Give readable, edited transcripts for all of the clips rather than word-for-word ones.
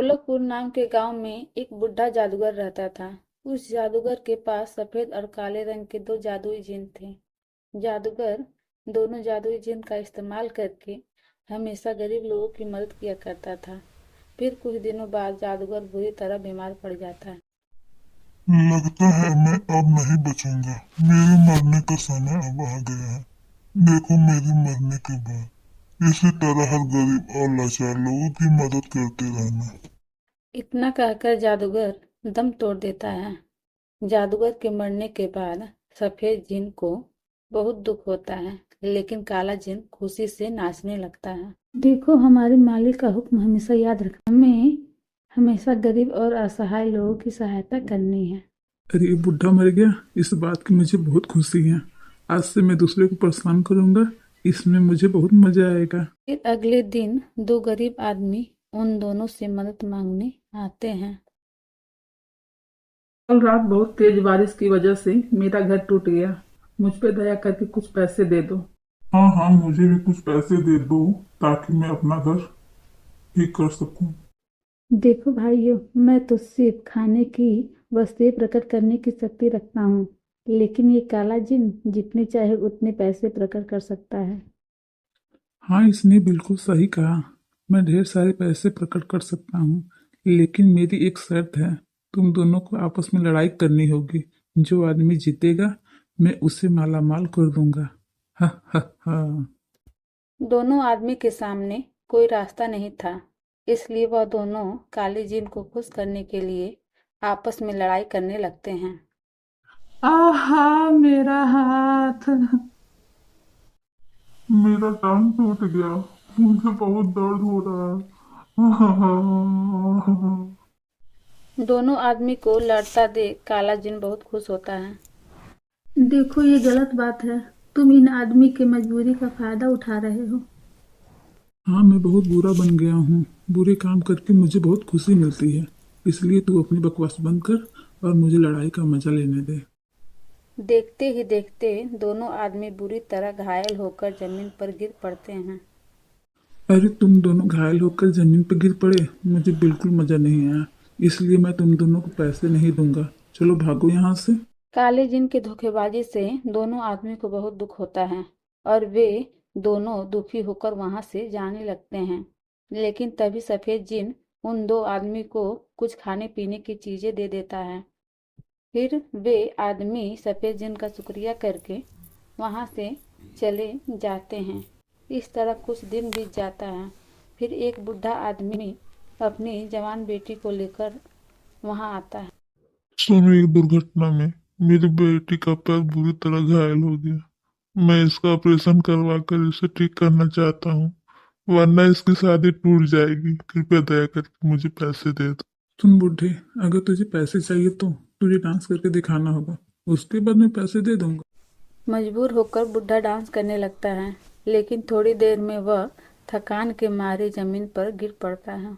ढोलकपुर नाम के गांव में एक बुढ़ा जादूगर रहता था। उस जादूगर के पास सफेद और काले रंग के दो जादुई जिन थे। जादूगर दोनों जादुई जिन का इस्तेमाल करके हमेशा गरीब लोगों की मदद किया करता था। फिर कुछ दिनों बाद जादूगर बुरी तरह बीमार पड़ जाता है। लगता है मैं अब नहीं बचूंगा। मेरे मरने का समय अब आ गया है। देखो मेरे मरने के बाद इसी तरह हर गरीब और लाचार लोगों की मदद करते रहना। इतना कहकर जादूगर दम तोड़ देता है। जादूगर के मरने के बाद सफेद जिन को बहुत दुख होता है, लेकिन काला जिन खुशी से नाचने लगता है। देखो, हमारे मालिक का हुक्म हमेशा याद रखना। हमें हमेशा गरीब और असहाय लोगों की सहायता करनी है। अरे ये बुढ़ा मर गया, इस बात की मुझे बहुत खुशी है। आज से मैं दूसरे को परेशान करूंगा, इसमें मुझे बहुत मजा आएगा। फिर अगले दिन दो गरीब आदमी उन दोनों से मदद मांगने आते हैं। कल रात बहुत तेज बारिश की वजह से मेरा घर टूट गया। मुझ पे दया करके कुछ पैसे दे दो। हाँ हाँ, मुझे भी कुछ पैसे दे दो ताकि मैं अपना घर ठीक कर सकूं। देखो भाइयों, मैं तो सिर्फ खाने की वस्तुएं प्रकट करने की शक्ति रखता हूँ, लेकिन ये काला जिन जितने चाहे उतने पैसे प्रकट कर सकता है। हाँ, इसने बिल्कुल सही कहा। मैं ढेर सारे पैसे प्रकट कर सकता हूँ, लेकिन मेरी एक शर्त है। तुम दोनों को आपस में लड़ाई करनी होगी। जो आदमी जीतेगा मैं उसे माला माल कर दूंगा। हा हा हा। दोनों आदमी के सामने कोई रास्ता नहीं था, इसलिए वह दोनों काले जिन को खुश करने के लिए आपस में लड़ाई करने लगते हैं। आहा, मेरा हाथ। मेरा टांग टूट गया। मुझे बहुत दर्द हो रहा है। दोनों आदमी को लड़ता देख काला जिन बहुत खुश होता है। देखो, ये गलत बात है। तुम इन आदमी की मजबूरी का फायदा उठा रहे हो। हाँ, मैं बहुत बुरा बन गया हूँ। बुरे काम करके मुझे बहुत खुशी मिलती है। इसलिए तू अपनी बकवास बंद कर और मुझे लड़ाई का मजा लेने दे। देखते ही देखते दोनों आदमी बुरी तरह घायल होकर जमीन पर गिर पड़ते हैं। अरे तुम दोनों घायल होकर जमीन पर गिर पड़े, मुझे बिल्कुल मजा नहीं आया। इसलिए मैं तुम दोनों को पैसे नहीं दूंगा। चलो भागो यहाँ से। काले जिन की धोखेबाजी से दोनों आदमी को बहुत दुख होता है और वे दोनों दुखी होकर वहां से जाने लगते हैं। लेकिन तभी सफेद जिन उन दो आदमी को कुछ खाने पीने की चीजें दे देता है। फिर वे आदमी सफेद जिन का शुक्रिया करके वहां से चले जाते हैं। इस तरह कुछ दिन बीत जाता है। फिर एक बुढ़ा आदमी अपनी जवान बेटी को लेकर वहां आता है। सुनो, एक दुर्घटना में मेरी बेटी का पैर बुरी तरह घायल हो गया। मैं इसका ऑपरेशन करवा कर इसे ठीक करना चाहता हूँ, वरना इसकी शादी टूट जाएगी। कृपया दया करके मुझे पैसे दे दो। सुन बुढ़े, अगर तुझे पैसे चाहिए तो तुझे डांस करके दिखाना होगा। उसके बाद मैं पैसे दे दूंगा। मजबूर होकर बुढ़ा डांस करने लगता है, लेकिन थोड़ी देर में वह थकान के मारे जमीन पर गिर पड़ता है।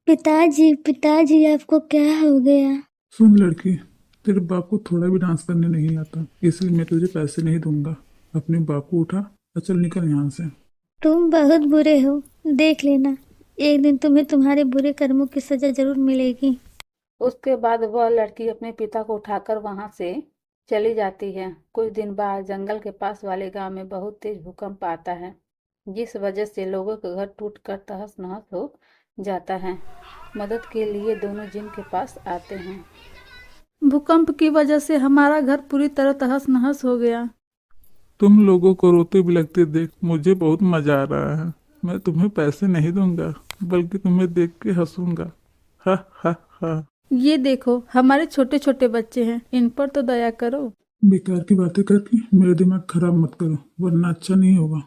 पिताजी पिताजी, आपको क्या हो गया? सुन लड़की, तेरे बाप को थोड़ा भी डांस करने नहीं आता, इसलिए मैं तुझे पैसे नहीं दूंगा। अपने बाप को उठा और चल निकल यहाँ से। तुम बहुत बुरे हो। देख लेना, एक दिन तुम्हें तुम्हारे बुरे कर्मों की सजा जरूर मिलेगी। उसके बाद वह लड़की अपने पिता को उठाकर वहां से चली जाती है। कुछ दिन बाद जंगल के पास वाले गांव में बहुत तेज भूकंप आता है, जिस वजह से लोगों के घर टूटकर तहस नहस हो जाता है। मदद के लिए दोनों जिन के पास आते हैं। भूकंप की वजह से हमारा घर पूरी तरह तहस नहस हो गया। तुम लोगों को रोते बिलखते देख मुझे बहुत मजा आ रहा है। मैं तुम्हें पैसे नहीं दूंगा, बल्कि तुम्हें देख के हंसूंगा। हा हा हा। ये देखो, हमारे छोटे छोटे बच्चे हैं, इन पर तो दया करो। बेकार की बातें करके मेरा दिमाग खराब मत करो, वरना अच्छा नहीं होगा।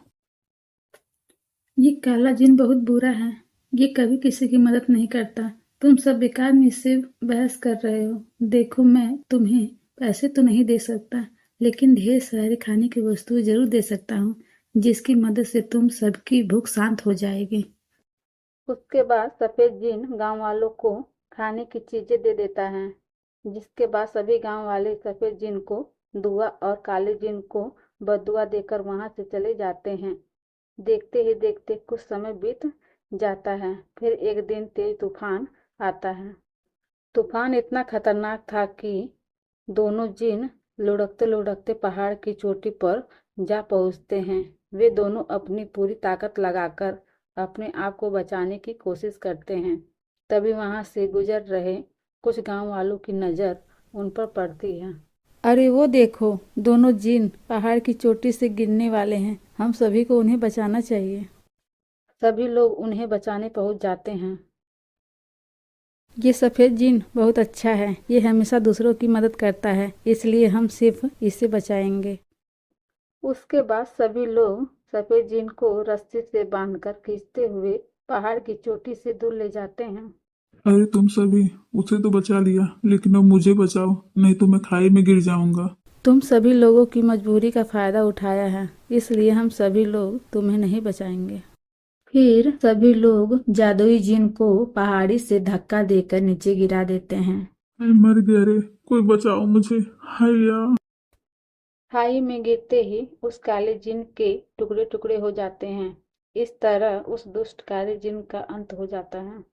ये काला जिन बहुत बुरा है। ये कभी किसी की मदद नहीं करता। तुम सब बेकार में इससे बहस कर रहे हो। देखो, मैं तुम्हें पैसे तो नहीं दे सकता, लेकिन ढेर सारे खाने की वस्तुएं जरूर दे सकता हूँ, जिसकी मदद से तुम सबकी भूख शांत हो जाएगी। उसके बाद सफेद जिन गांव वालों को खाने की चीजें दे देता है, जिसके बाद सभी गांव वाले सफेद जिन को दुआ और काले जिन को बदुआ देकर वहां से चले जाते हैं। देखते ही देखते कुछ समय बीत जाता है। फिर एक दिन तेज तूफान आता है। तूफान इतना खतरनाक था कि दोनों जिन लुढ़कते लुढ़कते पहाड़ की चोटी पर जा पहुंचते हैं। वे दोनों अपनी पूरी ताकत लगाकर अपने आप को बचाने की कोशिश करते हैं। तभी वहां से गुजर रहे कुछ गांव वालों की नजर उन पर पड़ती है। अरे वो देखो, दोनों जिन पहाड़ की चोटी से गिरने वाले हैं। हम सभी को उन्हें बचाना चाहिए। सभी लोग उन्हें बचाने पहुंच जाते हैं। ये सफ़ेद जिन बहुत अच्छा है। ये हमेशा दूसरों की मदद करता है, इसलिए हम सिर्फ इसे बचाएंगे। उसके बाद सभी लोग सफ़ेद जिन को रस्सी से बांधकर खींचते हुए पहाड़ की चोटी से दूर ले जाते हैं। अरे तुम सभी, उसे तो बचा लिया, लेकिन अब मुझे बचाओ, नहीं तो मैं खाई में गिर जाऊंगा। तुम सभी लोगों की मजबूरी का फायदा उठाया है, इसलिए हम सभी लोग तुम्हें नहीं बचाएंगे। फिर सभी लोग जादुई जिन को पहाड़ी से धक्का देकर नीचे गिरा देते हैं। मैं मर गया रे, कोई बचाओ मुझे, हैया। खाई में गिरते ही उस काले जिन के टुकड़े टुकड़े हो जाते हैं। इस तरह उस दुष्ट काले जिन का अंत हो जाता है।